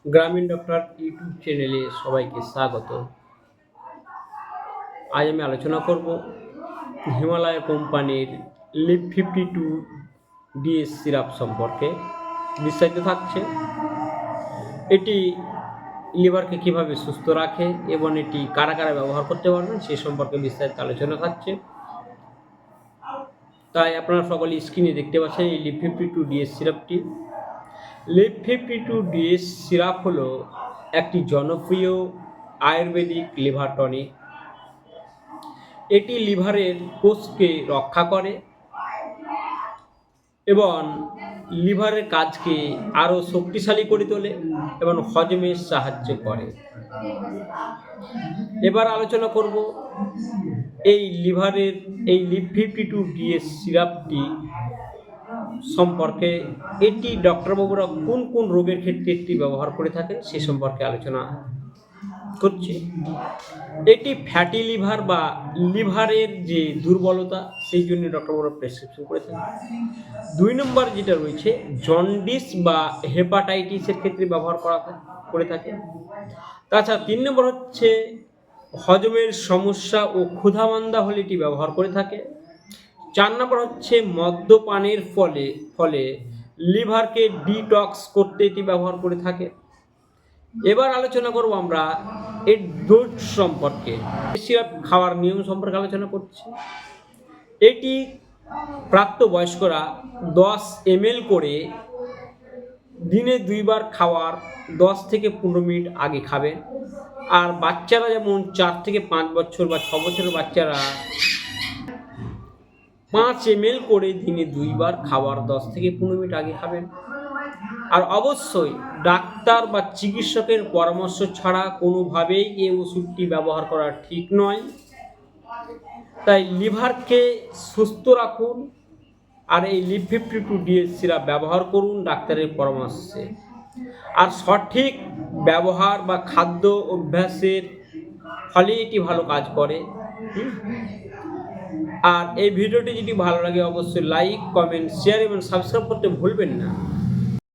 গ্রামীণ doctor YouTube চ্যানেলে সবাইকে স্বাগত। আজ আমি আলোচনা করব হিমালয় কোম্পানির লিভ 52 ডিএস সিরাপ সম্পর্কে। বিস্তারিত থাকছে এটি লিভারকে কিভাবে সুস্থ রাখে এবং এটি কারা কারা ব্যবহার করতে পারবেন সে সম্পর্কে বিস্তারিত আলোচনা থাকছে। তাই আপনারা সকলে স্ক্রিনে দেখতে পাচ্ছেন এই লিভ 52 ডিএস সিরাপটি। লিভ 52 ডিএস সিরাপ হলো একটি জনপ্রিয় আয়ুর্বেদিক লিভার টনিক। এটি লিভারের কোষকে রক্ষা করে এবং লিভারের কাজকে আরও শক্তিশালী করে তোলে এবং হজমে সাহায্য করে। এবার আলোচনা করব এই লিভ 52 ডিএস সিরাপটি সম্পর্কে। এটি ডক্টরবাবুরা কোন কোন রোগের ক্ষেত্রে এটি ব্যবহার করে থাকেন সে সম্পর্কে আলোচনা করছি। এটি ফ্যাটি লিভার বা লিভারের যে দুর্বলতা সেই জন্য ডক্টরবাবুরা প্রেসক্রিপশন করে থাকেন। 2 নম্বর যেটা রয়েছে জন্ডিস বা হেপাটাইটিসের ক্ষেত্রে ব্যবহার করে থাকে। তাছাড়া 3 নম্বর হচ্ছে হজমের সমস্যা ও ক্ষুধামান্দা হলে এটি ব্যবহার করে থাকে। 4 নম্বর হচ্ছে মদ্যপানের ফলে লিভারকে ডিটক্স করতে এটি ব্যবহার করে থাকে। এবার আলোচনা করব আমরা এর ডোজ সম্পর্কে। সিরাপ খাওয়ার নিয়ম সম্পর্কে আলোচনা করছি। এটি প্রাপ্তবয়স্করা 10 ml করে দিনে 2 বার খাওয়ার 10 থেকে 15 মিনিট আগে খাবেন। আর বাচ্চারা যেমন 4 থেকে 5 বছর বা 6 বছরের বাচ্চারা 5 ml করে দিনে 2 বার খাওয়ার 10 থেকে 15 মিনিট আগে খাবেন। আর অবশ্যই ডাক্তার বা চিকিৎসকের পরামর্শ ছাড়া কোনোভাবেই এই ওষুধটি ব্যবহার করা ঠিক নয়। তাই লিভারকে সুস্থ রাখুন আর এই লিভ 52 ডিএস সিরাপ ব্যবহার করুন ডাক্তারের পরামর্শে। আর সঠিক ব্যবহার বা খাদ্য অভ্যাসের ফলে এটি ভালো কাজ করে। আর এই ভিডিওটি যদি ভালো লাগে অবশ্যই লাইক, কমেন্ট, শেয়ার এবং সাবস্ক্রাইব করতে ভুলবেন না।